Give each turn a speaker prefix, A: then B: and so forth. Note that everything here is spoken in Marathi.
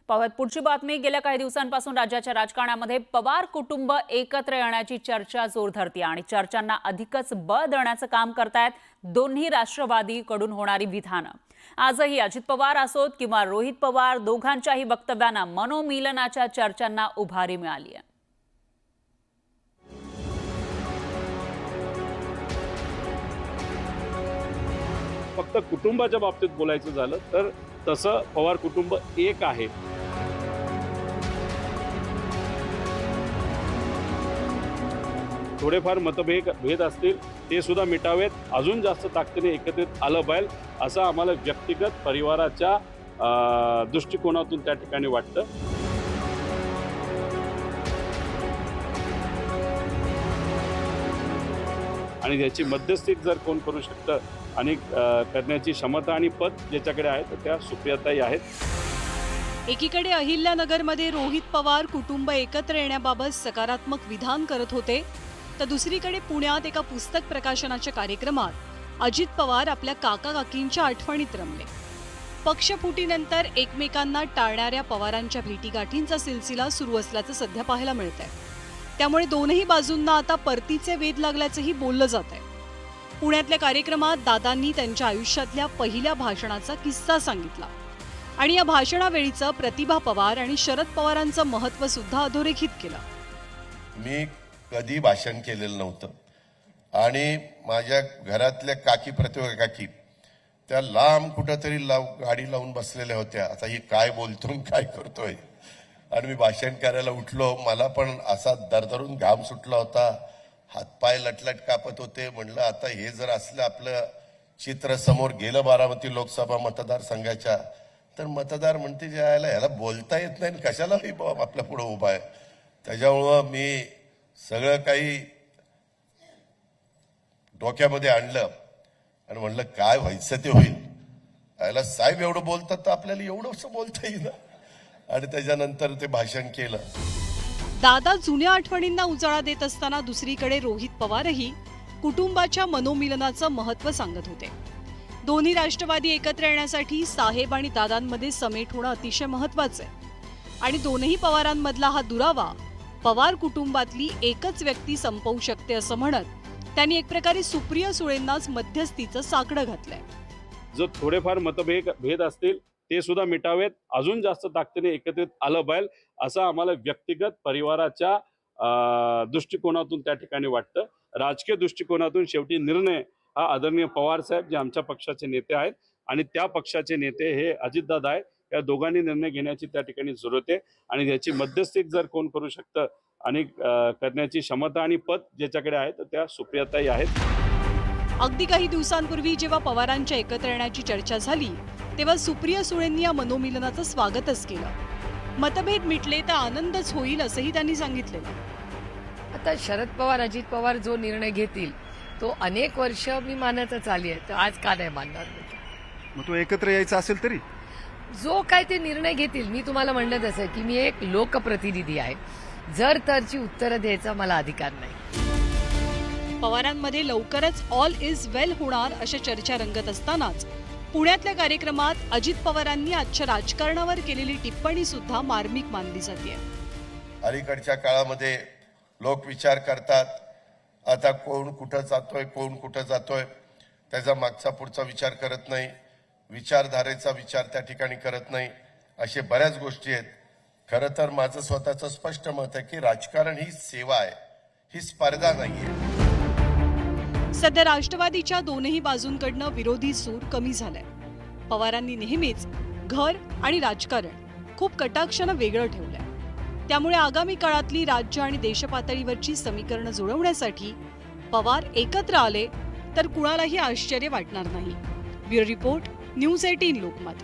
A: पाहूयात पुढची बातमी। गेल्या काही दिवसांपासून राज्याच्या राजकारणामध्ये पवार कुटुंब एकत्र येण्याची चर्चा जोर धरते आणि चर्चांना अधिकच बळ देण्याचं काम करतायत दोन्ही राष्ट्रवादीकडून होणारी विधानं। आजही अजित पवार असोत किंवा रोहित पवार, दोघांच्याही वक्तव्यांना मनोमिलनाच्या चर्चांना उभारी मिळाली आहे।
B: फक्त कुटुंबाच्या बाबतीत बोलायचं झालं तर तसं पवार कुटुंब एक आहे। थोडेफार मतभेद असतील ते सुद्धा मिटावेत, अजून जास्त ताकदीने एकत्रित आलं पाहिजे असं आम्हाला व्यक्तिगत परिवाराच्या दृष्टिकोनातून त्या ठिकाणी वाटतं। आणि याची मध्यस्थी जर कोण करू शकतं आणि करण्याची क्षमता आणि पद ज्याच्याकडे आहे तर त्या सुप्रियाताई आहेत।
C: एकीकडे अहिल्यानगरमध्ये रोहित पवार कुटुंब एकत्र येण्याबाबत सकारात्मक विधान करत होते, तर दुसरीकडे पुण्यात एका पुस्तक प्रकाशनाच्या कार्यक्रमात अजित पवार आपल्या काका काकींच्या आठवणीत रमले। पक्षफुटीनंतर एकमेकांना टाळणाऱ्या पवारांच्या भेटीगाठींचा सिलसिला सुरू असल्याचं सध्या पाहायला मिळतंय। त्यामुळे दोनही बाजूंना आता परतीचे वेध लागल्याचंही बोललं जात आहे। पुण्यातल्या कार्यक्रमात दादांनी त्यांच्या आयुष्यातल्या पहिल्या भाषणाचा किस्सा सांगितला आणि या भाषणावेळीचं प्रतिभा पवार आणि शरद पवारांचं महत्त्व सुद्धा अधोरेखित केलं।
D: मी कधी भाषण केलेलं नव्हतं आणि माझ्या घरातल्या काकी, प्रतिभा काकी त्या लांब कुठंतरी गाडी लावून बसलेल्या होत्या। आता ही काय बोलतो काय करतोय, आणि मी भाषण करायला उठलो, मला पण असा दरदरून घाम सुटला होता, हातपाय लटलट कापत होते। म्हणलं आता हे जर असलं आपलं चित्र समोर गेलं बारामती लोकसभा मतदारसंघाच्या, तर मतदार म्हणते जे यायला ह्याला बोलता येत नाही, कशाला आपल्या पुढे उभा आहे। त्याच्यामुळं मी सगळं काही डोक्यामध्ये आणलं आणि म्हणलं काय व्हायचं ते होईल। यायला साहेब एवढं बोलतात तर आपल्याला एवढंच बोलता येईल, आणि त्याच्यानंतर ते भाषण केलं।
C: दादा जुन्या आठवणींना उजाळा देत असताना दुसरीकडे रोहित पवारही कुटुंबाच्या मनोमिलनाचं महत्त्व सांगत होते। दोन्ही राष्ट्रवादी एकत्र येण्यासाठी साहेब आणि दादांमध्ये समेट होणं अतिशय महत्त्वाचं आहे आणि दोन्ही पवारांमधला हा दुरावा पवार कुटुंबातली एकच व्यक्ती संपवू शकते असं म्हणत त्यांनी एक प्रकारे सुप्रिया सुळेंनाच मध्यस्थीचं साकडं घातलंय।
B: जो थोडेफार मतभेद असतील ते सुद्धा मिटावेत, अजून जास्त ताकदीने एकत्रित आलं पाहिजे असं आम्हाला व्यक्तिगत परिवाराच्या दृष्टिकोनातून त्या ठिकाणी वाटतं। राजकीय दृष्टिकोनातून शेवटी निर्णय हा आदरणीय पवार साहेब जे आमच्या पक्षाचे नेते आहेत आणि त्या पक्षाचे नेते हे अजितदादा आहेत, या दोघांनी निर्णय घेण्याची त्या ठिकाणी जरूरत आहे आणि याची मध्यस्थी जर कोण करू शकतं आणि करण्याची क्षमता आणि पद ज्याच्याकडे आहे तर त्या सुप्रियाताई आहेत।
C: अगदी काही दिवसांपूर्वी जेव्हा पवारांच्या एकत्र येण्याची चर्चा झाली तेव्हा सुप्रिया सुळेंनी या मनोमिलनाचं स्वागतच केलं। मतभेद मिटले तर आनंदच होईल असंही त्यांनी सांगितलेलं।
E: आता शरद पवार, अजित पवार जो निर्णय घेतील तो अनेक वर्ष मी मानतच आली आहे, तर आज का नाही मानणार?
F: मग तो एकत्र यायचा असेल तरी
E: जो काय ते निर्णय घेतील, मी तुम्हाला म्हणलं तसं की मी एक लोकप्रतिनिधी आहे, जर तरची उत्तरं द्यायचा मला अधिकार नाही।
C: पवारांमध्ये लवकरच ऑल इज वेल होणार अशा चर्चा रंगत असतानाच पुण्यातल्या कार्यक्रमात अजित पवारांनी आजच्या राजकारणावर केलेली टिप्पणी सुद्धा मार्मिक मानली जाते।
D: अलीकडच्या काळामध्ये लोक विचार करतात, आता कोण कुठं जातोय, कोण कुठं जातोय, त्याचा मागचा पुढचा विचार करत नाही, विचारधारेचा विचार त्या ठिकाणी करत नाही, अशा बऱ्याच गोष्टी आहेत। खरं तर माझं स्वतःचं स्पष्ट मत आहे की राजकारण ही सेवा आहे, ही स्पर्धा नाहीये।
C: सध्या राष्ट्रवादीच्या दोनही बाजूंकडनं विरोधी सूर कमी झालाय। पवारांनी नेहमीच घर आणि राजकारण खूप कटाक्षानं वेगळं ठेवलंय। त्यामुळे आगामी काळातली राज्य आणि देशपातळीवरची समीकरणं जुळवण्यासाठी पवार एकत्र आले तर कुणालाही आश्चर्य वाटणार नाही। Bureau report, news 18 Lokmat.